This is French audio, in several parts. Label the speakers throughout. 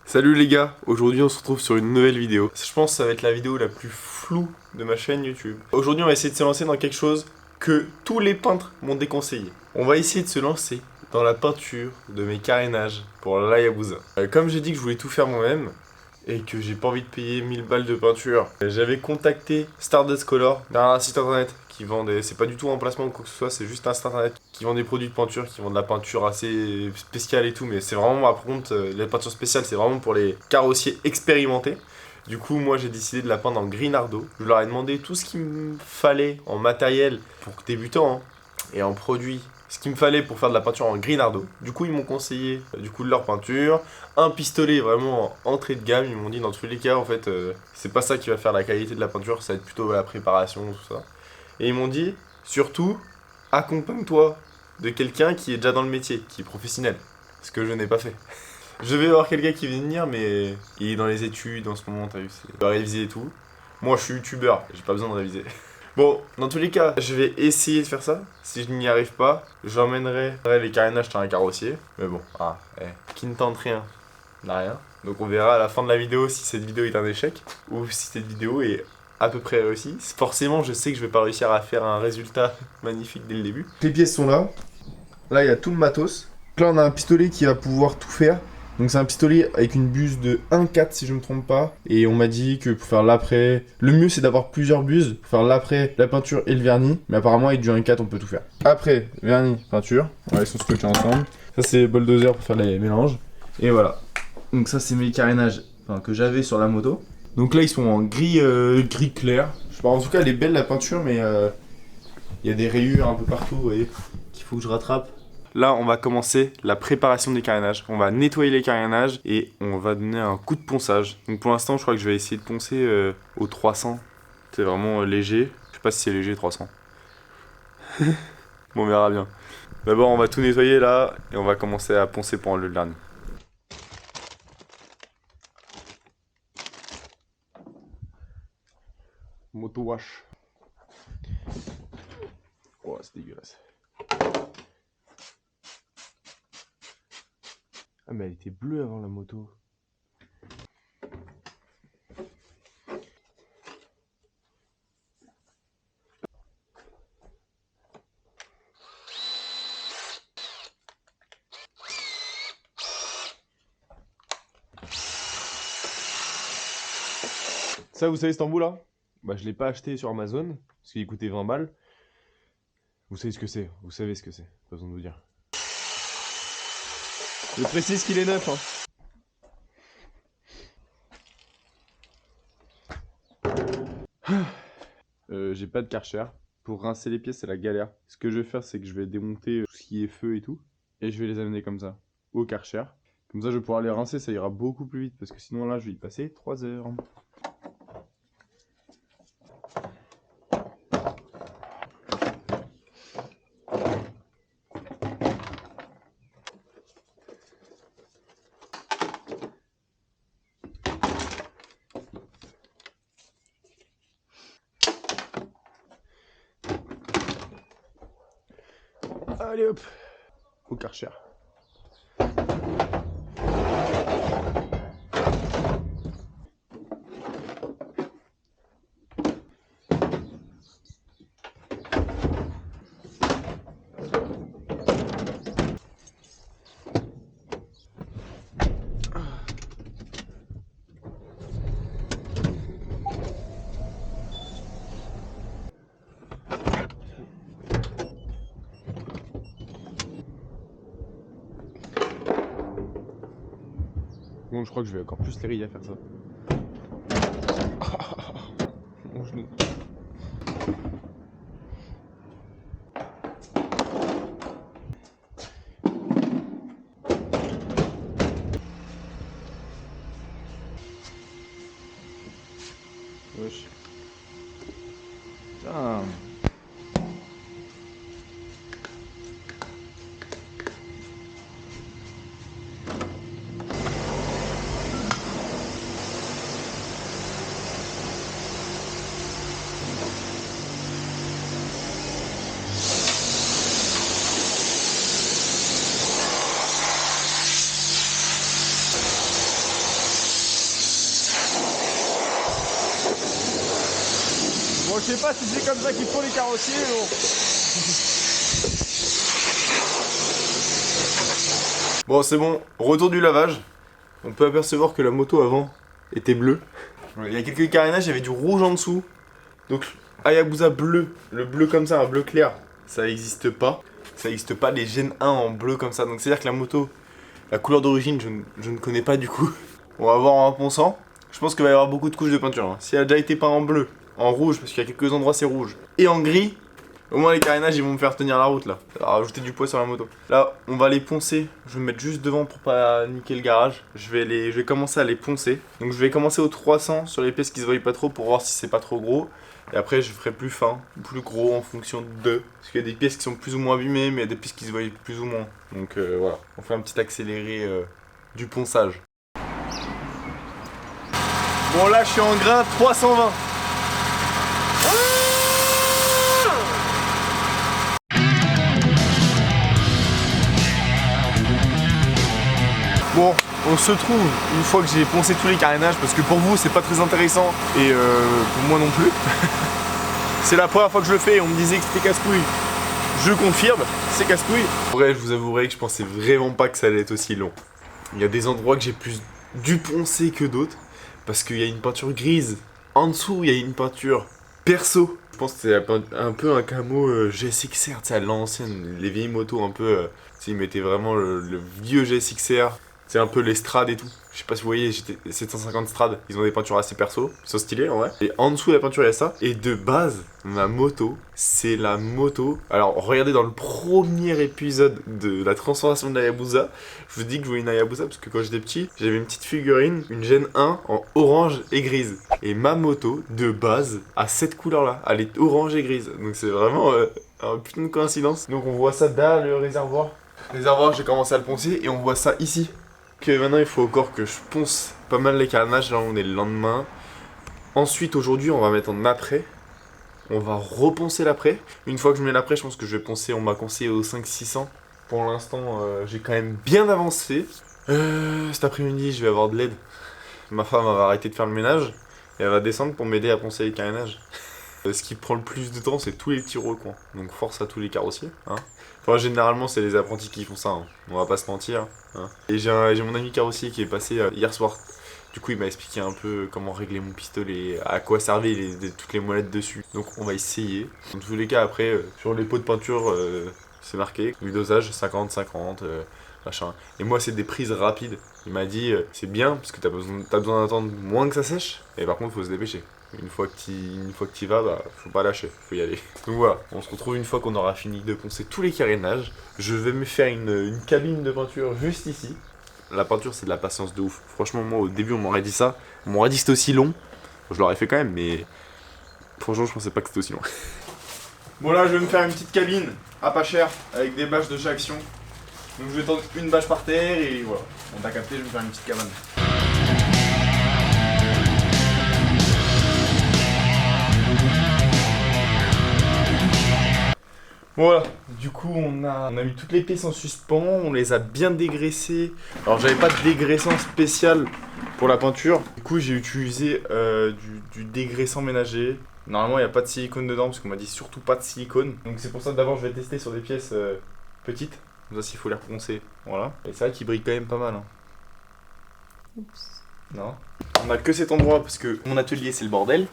Speaker 1: Salut les gars, aujourd'hui on se retrouve sur une nouvelle vidéo. Je pense que ça va être la vidéo la plus floue de ma chaîne YouTube. Aujourd'hui on va essayer de se lancer dans quelque chose que tous les peintres m'ont déconseillé. On va essayer de se lancer dans la peinture de mes carénages pour l'Hayabusa. Comme j'ai dit que je voulais tout faire moi-même et que j'ai pas envie de payer 1000 balles de peinture, j'avais contacté Stardust Color, un site internet qui vend des... C'est pas du tout un placement ou quoi que ce soit, c'est juste un site internet qui vend des produits de peinture, qui vend de la peinture assez spéciale et tout, mais c'est vraiment, par contre, les peintures spéciales, c'est vraiment pour les carrossiers expérimentés. Du coup, moi, j'ai décidé de la peindre en Grinardo. Je leur ai demandé tout ce qu'il me fallait en matériel pour débutants hein, et en produits. Ce qu'il me fallait pour faire de la peinture en Grinardo. Du coup, ils m'ont conseillé de leur peinture. Un pistolet vraiment en entrée de gamme. Ils m'ont dit dans tous les cas, en fait, c'est pas ça qui va faire la qualité de la peinture, ça va être plutôt la préparation, tout ça. Et ils m'ont dit, surtout, accompagne-toi de quelqu'un qui est déjà dans le métier, qui est professionnel. Ce que je n'ai pas fait. Je vais avoir quelqu'un qui vient venir, mais il est dans les études en ce moment, t'as vu, il doit réviser et tout. Moi, je suis youtubeur, j'ai pas besoin de réviser. Bon, dans tous les cas, je vais essayer de faire ça. Si je n'y arrive pas, j'emmènerai les carénages sur un carrossier. Mais bon, qui ne tente rien n'a rien. Donc on verra à la fin de la vidéo si cette vidéo est un échec ou si cette vidéo est à peu près réussie. Forcément, je sais que je vais pas réussir à faire un résultat magnifique dès le début. Les pièces sont là. Là, il y a tout le matos. Là, on a un pistolet qui va pouvoir tout faire. Donc c'est un pistolet avec une buse de 1,4 si je me trompe pas. Et on m'a dit que pour faire l'après... Le mieux c'est d'avoir plusieurs buses pour faire l'après, la peinture et le vernis. Mais apparemment avec du 1,4 on peut tout faire. Après, vernis, peinture. Ouais, ils sont scotchés ensemble. Ça c'est bulldozer pour faire les mélanges. Et voilà. Donc ça c'est mes carénages que j'avais sur la moto. Donc là ils sont en gris, gris clair. Je sais pas, en tout cas elle est belle la peinture mais il y a des rayures un peu partout, vous voyez, qu'il faut que je rattrape. Là, on va commencer la préparation des carénages. On va nettoyer les carénages et on va donner un coup de ponçage. Donc pour l'instant, je crois que je vais essayer de poncer au 300. C'est vraiment léger. Je sais pas si c'est léger 300. Bon, on verra bien. D'abord, on va tout nettoyer là et on va commencer à poncer pour enlever le vernis. Moto wash. Oh, c'est dégueulasse. Ah, mais elle était bleue avant la moto. Ça, vous savez cet embout là? Bah, je l'ai pas acheté sur Amazon parce qu'il coûtait 20 balles. Vous savez ce que c'est, vous savez ce que c'est, pas besoin de vous dire. Je précise qu'il est neuf, hein. J'ai pas de Karcher. Pour rincer les pièces, c'est la galère. Ce que je vais faire, c'est que je vais démonter tout ce qui est feu et tout. Et je vais les amener comme ça, au Karcher. Comme ça, je vais pouvoir les rincer, ça ira beaucoup plus vite. Parce que sinon, là, je vais y passer 3 heures. Allez hop, au Karcher. Bon, je crois que je vais encore plus les rayer à faire ça. Mon genou. Wesh. Putain. Je sais pas si c'est comme ça qu'il faut les carrossiers, mais bon. Bon, c'est bon, retour du lavage. On peut apercevoir que la moto avant était bleue. Il y a quelques carénages, il y avait du rouge en dessous. Donc, Hayabusa bleu, le bleu comme ça, un bleu clair, ça n'existe pas. Ça n'existe pas les Gen 1 en bleu comme ça. Donc, c'est-à-dire que la moto, la couleur d'origine, je ne connais pas du coup. On va voir en ponçant. Je pense qu'il va y avoir beaucoup de couches de peinture. Hein. Si elle a déjà été peinte en bleu, en rouge, parce qu'il y a quelques endroits c'est rouge, et en gris, au moins les carénages ils vont me faire tenir la route là. Ça va rajouter du poids sur la moto. Là, on va les poncer. Je vais me mettre juste devant pour pas niquer le garage. Je vais commencer à les poncer. Donc je vais commencer au 300 sur les pièces qui se voient pas trop pour voir si c'est pas trop gros. Et après je ferai plus fin, plus gros en fonction de. Parce qu'il y a des pièces qui sont plus ou moins abîmées, mais il y a des pièces qui se voient plus ou moins. Donc voilà, on fait un petit accéléré du ponçage. Bon là je suis en grain 320. Bon, on se trouve une fois que j'ai poncé tous les carénages, parce que pour vous c'est pas très intéressant et pour moi non plus. C'est la première fois que je le fais et on me disait que c'était casse-couille. Je confirme, c'est casse-couille. En vrai, je vous avouerai que je pensais vraiment pas que ça allait être aussi long. Il y a des endroits que j'ai plus dû poncer que d'autres, parce qu'il y a une peinture grise. En dessous, il y a une peinture perso. Je pense que c'est un peu un camo GSXR, tu sais, à l'ancienne, les vieilles motos un peu. Tu sais, ils mettaient vraiment le vieux GSXR. C'est un peu les strades et tout. Je sais pas si vous voyez, j'étais 750 strades. Ils ont des peintures assez perso. Ils sont stylés en vrai. Et en dessous de la peinture, il y a ça. Et de base, ma moto, c'est la moto. Alors, regardez dans le premier épisode de la transformation de l'Hayabusa. Je vous dis que je voulais une Hayabusa parce que quand j'étais petit, j'avais une petite figurine, une Gen 1 en orange et grise. Et ma moto, de base, a cette couleur-là. Elle est orange et grise. Donc c'est vraiment un putain de coïncidence. Donc on voit ça derrière le réservoir. Le réservoir, j'ai commencé à le poncer et on voit ça ici. Que maintenant il faut encore que je ponce pas mal les carénages, là on est le lendemain. Ensuite aujourd'hui on va mettre en après. On va reponcer l'après. Une fois que je mets l'après, je pense que je vais poncer, on m'a conseillé au 5-600. Pour l'instant j'ai quand même bien avancé. Cet après-midi je vais avoir de l'aide. Ma femme va arrêter de faire le ménage et elle va descendre pour m'aider à poncer les carénages. Ce qui prend le plus de temps c'est tous les petits recoins. Donc force à tous les carrossiers. Hein. Enfin, généralement c'est les apprentis qui font ça, hein. On va pas se mentir. Hein. Et j'ai mon ami carrossier qui est passé hier soir. Du coup il m'a expliqué un peu comment régler mon pistolet, à quoi servaient toutes les molettes dessus. Donc on va essayer. Dans tous les cas après, sur les pots de peinture c'est marqué, le dosage 50-50, machin. Et moi c'est des prises rapides. Il m'a dit c'est bien parce que t'as besoin d'attendre moins que ça sèche. Et par contre faut se dépêcher. Une fois que tu y vas, bah, faut pas lâcher, faut y aller. Donc voilà, on se retrouve une fois qu'on aura fini de poncer tous les carénages. Je vais me faire une cabine de peinture juste ici. La peinture, c'est de la patience de ouf. Franchement, moi, au début, on m'aurait dit ça. On m'aurait dit que c'était aussi long. Je l'aurais fait quand même, mais franchement, je pensais pas que c'était aussi long. Bon, là, je vais me faire une petite cabine à pas cher, avec des bâches de chaque action. Donc, je vais tendre une bâche par terre et voilà. On t'a capté, je vais me faire une petite cabane. Voilà, du coup on a mis toutes les pièces en suspens, on les a bien dégraissées. Alors j'avais pas de dégraissant spécial pour la peinture. Du coup j'ai utilisé du dégraissant ménager. Normalement il n'y a pas de silicone dedans parce qu'on m'a dit surtout pas de silicone. Donc c'est pour ça que d'abord je vais tester sur des pièces petites. Comme ça s'il faut les reponcer. Voilà. Et c'est vrai qu'il brille quand même pas mal. Hein. Oups. Non. On a que cet endroit parce que mon atelier c'est le bordel.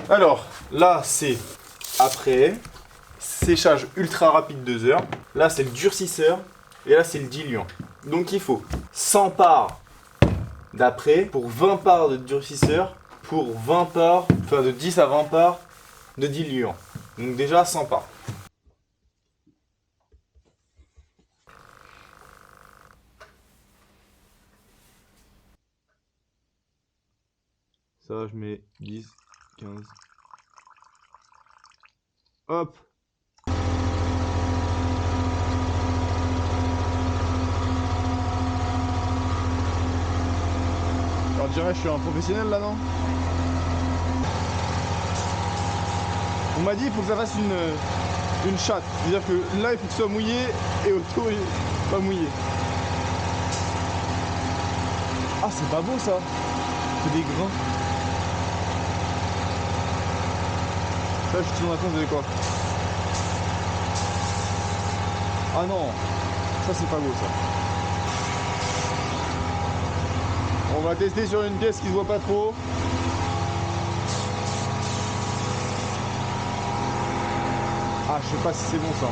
Speaker 1: Alors là c'est après. Séchage ultra rapide 2 heures. Là c'est le durcisseur et là c'est le diluant. Donc il faut 100 parts d'après pour 20 parts de durcisseur pour 20 parts, enfin de 10 à 20 parts de diluant. Donc déjà 100 parts. Ça je mets 10, 15. Hop. Alors je dirais je suis un professionnel là non? On m'a dit il faut que ça fasse une chatte. C'est-à-dire que là il faut que ce soit mouillé et autour pas mouillé. Ah c'est pas beau ça. C'est des grains.
Speaker 2: Là, je suis dans la con, vous avez quoi? Ah non, ça c'est pas beau ça. On va tester sur une pièce qui se voit pas trop. Ah, je sais pas si c'est bon ça.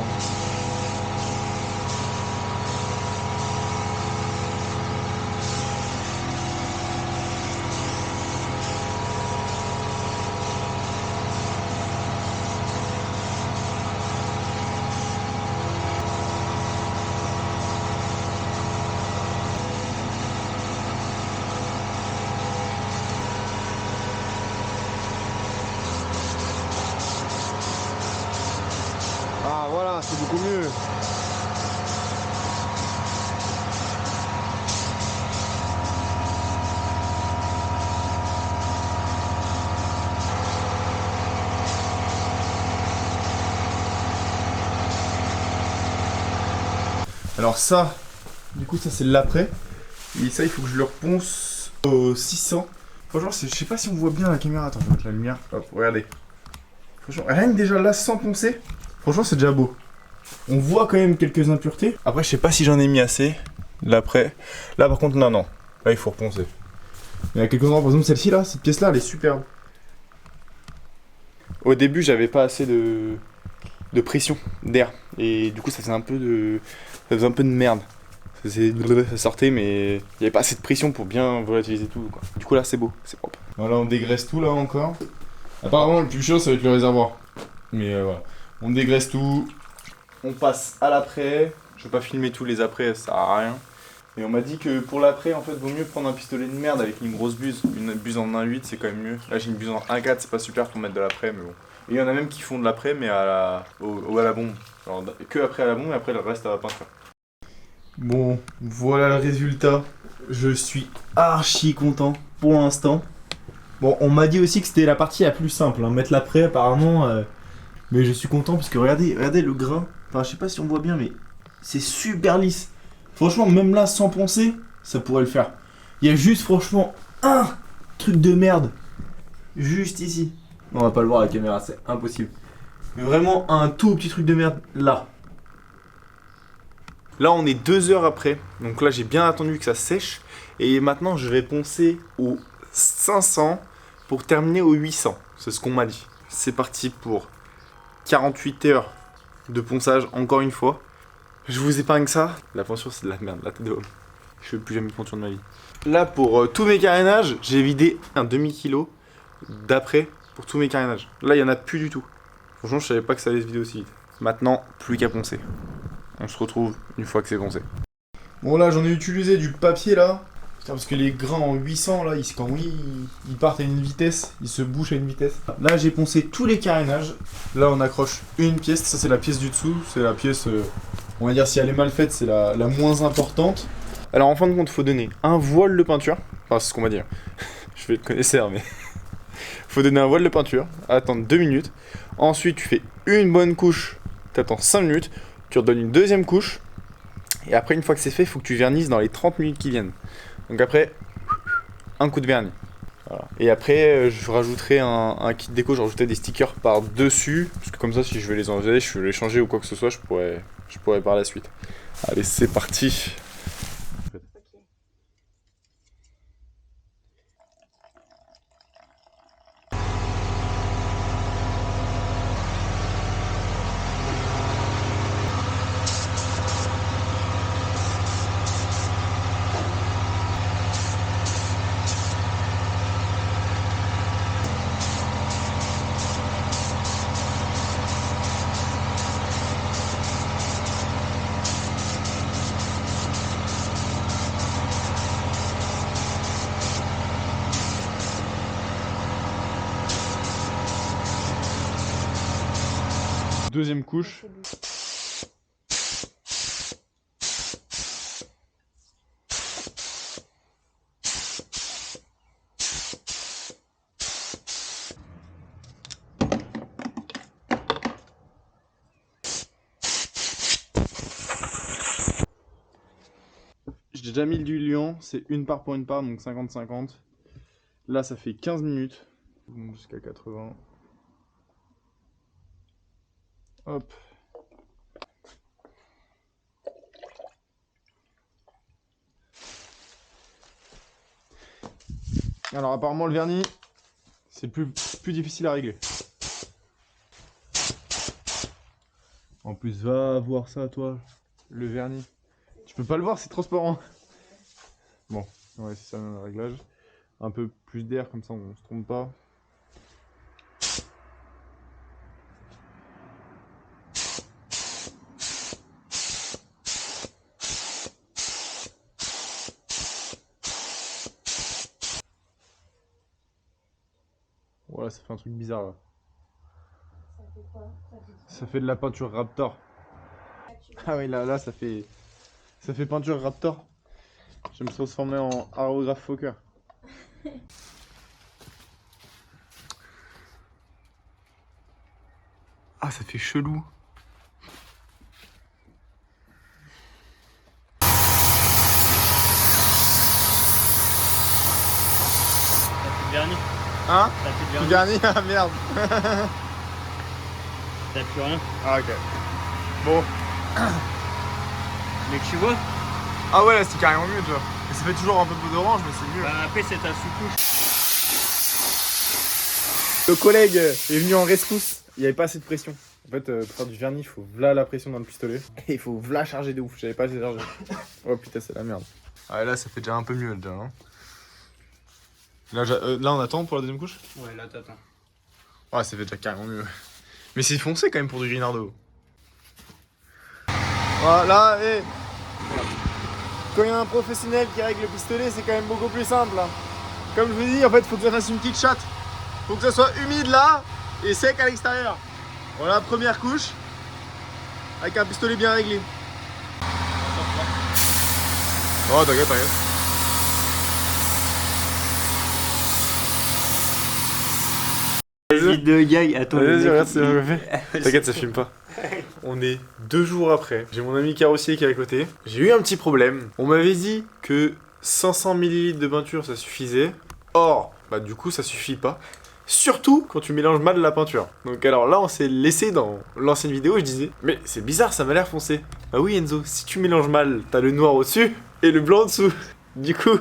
Speaker 2: Ah voilà, c'est beaucoup mieux.
Speaker 1: Alors ça, du coup ça c'est l'après. Et ça il faut que je le reponce au 600. Franchement je sais pas si on voit bien la caméra. Attends, je vais mettre la lumière. Hop, regardez. Franchement, rien que déjà là sans poncer, franchement c'est déjà beau. On voit quand même quelques impuretés. Après je sais pas si j'en ai mis assez. L'après. Là par contre non. Là il faut reponcer. Il y a quelques endroits, par exemple celle-ci là, cette pièce là elle est superbe. Au début j'avais pas assez de pression, d'air. Et du coup ça faisait un peu de merde. Ça sortait mais il n'y avait pas assez de pression pour bien volatiliser tout quoi. Du coup là c'est beau, c'est propre. Voilà, on dégraisse tout là encore. Apparemment le plus chaud ça va être le réservoir. Mais voilà. On dégraisse tout. On passe à l'après. Je vais pas filmer tous les après, ça sert à rien. Et on m'a dit que pour l'après en fait vaut mieux prendre un pistolet de merde avec une grosse buse. Une buse en 1.8 c'est quand même mieux. Là j'ai une buse en 1.4, c'est pas super pour mettre de l'après mais bon. Et il y en a même qui font de l'après mais à la bombe. Alors, que après à la bombe et après le reste à la peinture. Bon, voilà le résultat. Je suis archi content pour l'instant. Bon, on m'a dit aussi que c'était la partie la plus simple, hein, mettre l'après apparemment. Mais je suis content parce que regardez le grain. Enfin, je sais pas si on voit bien, mais c'est super lisse. Franchement, même là, sans poncer, ça pourrait le faire. Il y a juste, franchement, un truc de merde. Juste ici. On va pas le voir à la caméra, c'est impossible. Mais vraiment, un tout petit truc de merde là. Là, on est 2 heures après. Donc là, j'ai bien attendu que ça sèche. Et maintenant, je vais poncer au 500 pour terminer au 800. C'est ce qu'on m'a dit. C'est parti pour 48 heures de ponçage, encore une fois. Je vous épargne ça. La peinture, c'est de la merde, la tête de homme. Je fais plus jamais de peinture de ma vie. Là, pour tous mes carénages, j'ai vidé un demi-kilo d'après pour tous mes carénages. Là, il n'y en a plus du tout. Franchement, je savais pas que ça allait se vider aussi vite. Maintenant, plus qu'à poncer. On se retrouve une fois que c'est poncé. Bon, là, j'en ai utilisé du papier, là. Putain, parce que les grains en 800, là, quand ils partent à une vitesse, ils se bouchent à une vitesse. Là, j'ai poncé tous les carénages. Là, on accroche une pièce. Ça, c'est la pièce du dessous. C'est la pièce, on va dire, si elle est mal faite, c'est la moins importante. Alors, en fin de compte, il faut donner un voile de peinture. Enfin, c'est ce qu'on va dire. Je vais être connaisseur, mais... faut donner un voile de peinture, attendre 2 minutes. Ensuite, tu fais une bonne couche, tu attends 5 minutes. Tu redonnes une deuxième couche. Et après, une fois que c'est fait, il faut que tu vernisses dans les 30 minutes qui viennent. Donc après, un coup de vernis. Voilà. Et après, je rajouterai un kit déco, je rajouterai des stickers par-dessus. Parce que comme ça, si je veux les enlever, je veux les changer ou quoi que ce soit, je pourrais par la suite. Allez, c'est parti. Deuxième couche. J'ai déjà mis le diluant, c'est une part pour une part, donc 50-50. Là, ça fait 15 minutes. Jusqu'à 80.
Speaker 2: Hop. Alors apparemment le vernis, c'est plus difficile à régler. En plus, va voir ça toi, le vernis. Tu peux pas le voir, c'est transparent. Bon, ouais, c'est ça le réglage. Un peu plus d'air, comme ça on se trompe pas. Voilà, ça fait un truc bizarre là.
Speaker 3: Ça fait quoi?
Speaker 2: Ça fait de la peinture Raptor. Ah oui, là ça fait peinture Raptor. Je vais me transformer en aérographe Fokker. Ah, ça fait chelou.
Speaker 4: T'as plus de vernis.
Speaker 2: Hein?
Speaker 4: T'as plus de
Speaker 2: Tout
Speaker 4: vernis.
Speaker 2: garni? Ah merde.
Speaker 4: T'as plus rien.
Speaker 2: Ah ok. Bon.
Speaker 4: Mais tu vois,
Speaker 2: Ah ouais, là c'est carrément mieux déjà. Et ça fait toujours un peu d'orange, mais c'est mieux.
Speaker 4: bah, après c'est ta sous-couche.
Speaker 2: Le collègue est venu en rescousse. Il n'y avait pas assez de pression. En fait, pour faire du vernis, il faut v'là la pression dans le pistolet. Et il faut v'là charger de ouf. J'avais pas assez chargé. Oh putain, c'est la merde. Ah là, ça fait déjà un peu mieux déjà. Hein. Là, on attend pour la deuxième couche?
Speaker 4: Ouais, là t'attends.
Speaker 2: Ouais, ça fait déjà carrément mieux. Mais c'est foncé quand même pour du Grinardo. Voilà, et quand il y a un professionnel qui règle le pistolet, c'est quand même beaucoup plus simple. Hein. Comme je vous dis, en fait, il faut que ça fasse une petite chatte. Faut que ça soit humide là et sec à l'extérieur. Voilà, première couche avec un pistolet bien réglé. Oh, t'inquiète.
Speaker 4: Vas-y de gag, attends.
Speaker 2: Vas-y, regarde, c'est bien fait. T'inquiète, ça filme pas. On est 2 jours après. J'ai mon ami carrossier qui est à côté. J'ai eu un petit problème. On m'avait dit que 500 ml de peinture ça suffisait. Or, bah du coup ça suffit pas. Surtout quand tu mélanges mal la peinture. Donc alors là on s'est laissé dans l'ancienne vidéo, je disais mais c'est bizarre, ça m'a l'air foncé. Bah oui Enzo, si tu mélanges mal, t'as le noir au-dessus et le blanc en dessous. Du coup,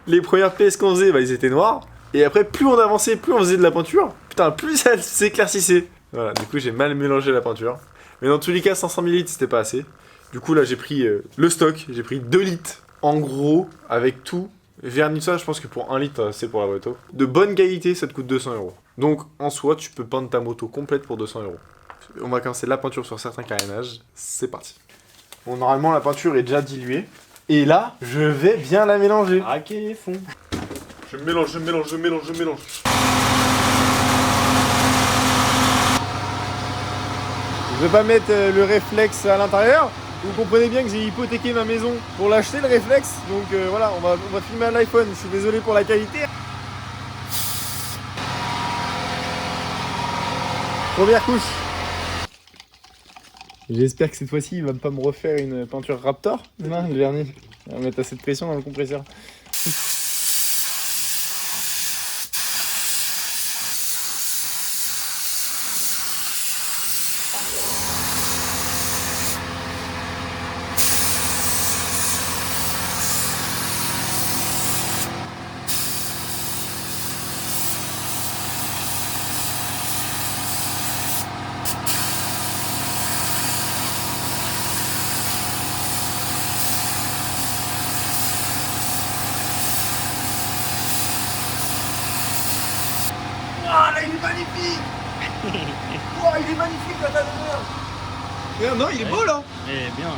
Speaker 2: les premières pièces qu'on faisait, bah ils étaient noirs. Et après, plus on avançait, plus on faisait de la peinture. Putain, plus ça s'éclaircissait. Voilà, du coup j'ai mal mélangé la peinture. Mais dans tous les cas, 500 ml c'était pas assez. Du coup là j'ai pris le stock, j'ai pris 2 litres. En gros, avec tout, vernissage, je pense que pour 1 litre c'est pour la moto. De bonne qualité, ça te coûte 200 €. Donc en soi, tu peux peindre ta moto complète pour 200 €. On va commencer la peinture sur certains carénages. C'est parti. Bon, normalement la peinture est déjà diluée. Et là, je vais bien la mélanger.
Speaker 4: Raquer les fonds.
Speaker 1: Je mélange.
Speaker 2: Je vais pas mettre le réflexe à l'intérieur. Vous comprenez bien que j'ai hypothéqué ma maison pour l'acheter le réflexe. Donc voilà, on va filmer à l'iPhone. Je suis désolé pour la qualité. Première couche. J'espère que cette fois-ci, il va pas me refaire une peinture Raptor. Non, le vernis. Il va mettre assez de pression dans le compresseur. Ah là, il est magnifique. Oh, il est magnifique la tasse de merde. Non, il est beau là.
Speaker 4: Eh bien.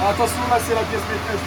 Speaker 2: Ah, attention, là c'est la pièce maîtresse.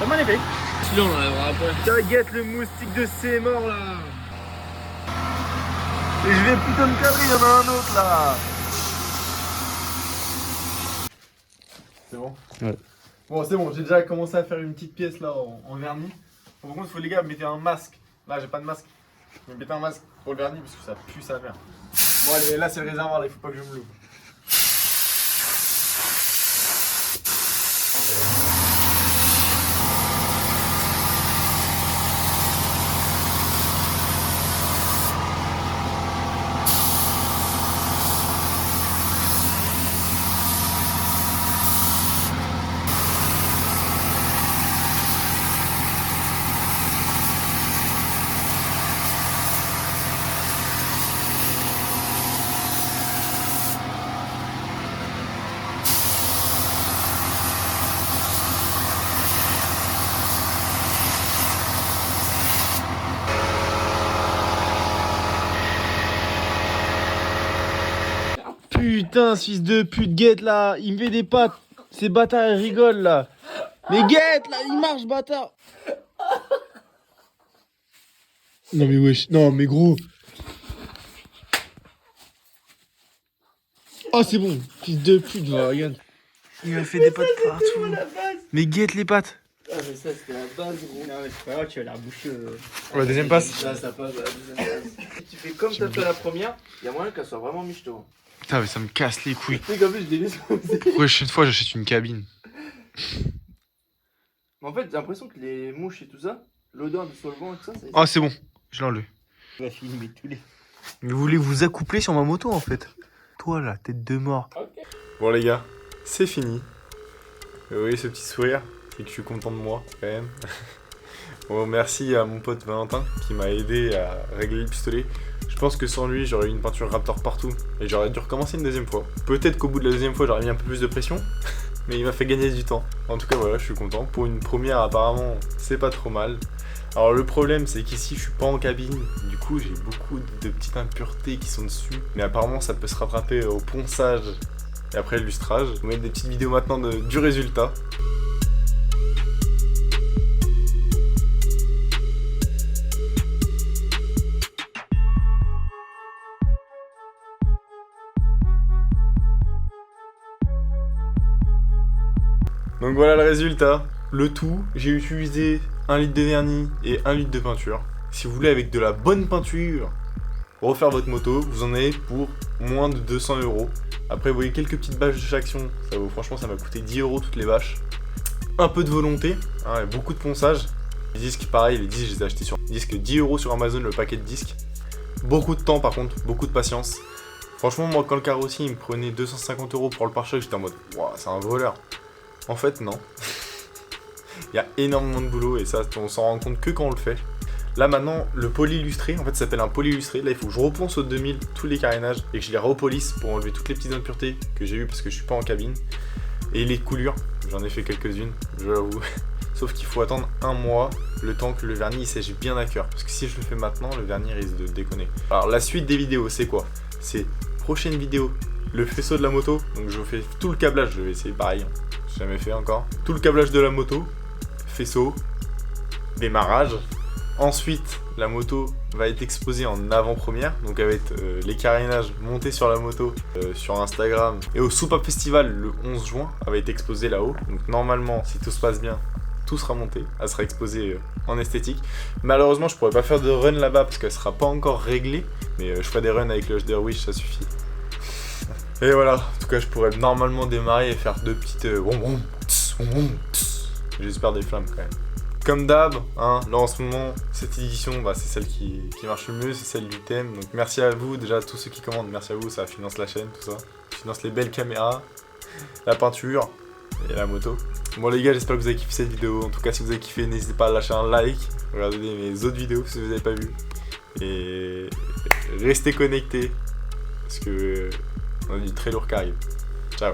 Speaker 2: Très magnifique.
Speaker 4: Celui-là, on l'enlèvera après.
Speaker 2: T'inquiète le moustique de ces morts là. Et je vais putain de cadrer, il y en a un autre là. C'est bon?
Speaker 4: Ouais.
Speaker 2: Bon, c'est bon, j'ai déjà commencé à faire une petite pièce là en vernis. Par contre, faut les gars, mettez un masque. Là, j'ai pas de masque. Mais mettez un masque pour le vernis parce que ça pue sa mère. Bon, allez, là, c'est le réservoir, là, il faut pas que je me loupe. Putain, ce fils de pute, guette là, il me fait des pattes. Ces bâtards, ils rigolent là. Mais guette là, il marche, bâtard. Non mais wesh, non mais gros. Oh c'est bon, fils de pute, va, regarde. Il m'a fait des pattes partout. Mais guette les pattes.
Speaker 4: Ah, mais ça, c'était la base, gros. Non, mais c'est pas grave, tu vas la reboucher.
Speaker 2: La deuxième passe.
Speaker 4: Ça passe à la deuxième passe. Si tu fais comme t'as fait la première, il y a moyen qu'elle soit vraiment michto.
Speaker 2: Putain, mais ça me casse les couilles.
Speaker 4: Tu sais qu'en plus, je l'ai vu comme ça.
Speaker 2: Prochaine fois, j'achète une cabine.
Speaker 4: Mais en fait, j'ai l'impression que les mouches et tout ça, l'odeur du solvant et tout ça, ça.
Speaker 2: Ah, c'est bon, je l'ai enlevé.
Speaker 4: On va filmer tous les.
Speaker 2: Mais vous voulez vous accoupler sur ma moto en fait. Toi là, tête de mort. Bon les gars, c'est fini. Vous voyez ce petit sourire, c'est que je suis content de moi quand même. Bon, merci à mon pote Valentin qui m'a aidé à régler le pistolet. Je pense que sans lui, j'aurais eu une peinture Raptor partout et j'aurais dû recommencer une deuxième fois. Peut-être qu'au bout de la deuxième fois, j'aurais mis un peu plus de pression, mais il m'a fait gagner du temps. En tout cas, voilà, je suis content. Pour une première, apparemment, c'est pas trop mal. Alors le problème, c'est qu'ici, je suis pas en cabine. Du coup, j'ai beaucoup de petites impuretés qui sont dessus. Mais apparemment, ça peut se rattraper au ponçage et après le lustrage. Je vais vous mettre des petites vidéos maintenant du résultat. Donc voilà le résultat. Le tout, j'ai utilisé 1 litre de vernis et 1 litre de peinture. Si vous voulez avec de la bonne peinture refaire votre moto, vous en avez pour moins de 200 €. Après vous voyez quelques petites bâches de traction, ça vaut, franchement ça m'a coûté 10 € toutes les bâches. Un peu de volonté, hein, et beaucoup de ponçage. Les disques pareil, les disques je les ai achetés sur disque 10 € sur Amazon le paquet de disques. Beaucoup de temps par contre, beaucoup de patience. Franchement moi quand le carrossier il me prenait 250 € pour le pare-choc, j'étais en mode waouh c'est un voleur. En fait, non. Il y a énormément de boulot et ça, on s'en rend compte que quand on le fait. Là, maintenant, le poly illustré, en fait, ça s'appelle un poly illustré. Là, il faut que je reponce au 2000 tous les carénages et que je les repolisse pour enlever toutes les petites impuretés que j'ai eues parce que je suis pas en cabine. Et les coulures, j'en ai fait quelques-unes, je l'avoue. Sauf qu'il faut attendre un mois, le temps que le vernis il sèche bien à cœur. Parce que si je le fais maintenant, le vernis risque de déconner. Alors, la suite des vidéos, c'est quoi? C'est prochaine vidéo, le faisceau de la moto. Donc, je fais tout le câblage, je vais essayer pareil. Jamais fait encore. Tout le câblage de la moto, faisceau, démarrage. Ensuite, la moto va être exposée en avant-première. Donc elle va être les carénages montés sur la moto sur Instagram. Et au Soupape Festival le 11 juin, elle va être exposée là-haut. Donc normalement, si tout se passe bien, tout sera monté. Elle sera exposée en esthétique. Malheureusement, je pourrais pas faire de run là-bas parce qu'elle sera pas encore réglée. Mais je ferai des runs avec le HDR Wish, ça suffit. Et voilà, en tout cas je pourrais normalement démarrer et faire deux petites j'espère des flammes quand même. Comme d'hab, hein, là en ce moment, cette édition, bah, c'est celle qui marche le mieux, c'est celle du thème. Donc merci à vous, déjà tous ceux qui commandent, merci à vous, ça finance la chaîne, tout ça. Ça finance les belles caméras, la peinture et la moto. Bon les gars, j'espère que vous avez kiffé cette vidéo. En tout cas, si vous avez kiffé, n'hésitez pas à lâcher un like, regardez mes autres vidéos si vous n'avez pas vu. Et restez connectés, parce que on a du très lourd qui arrive. Ciao.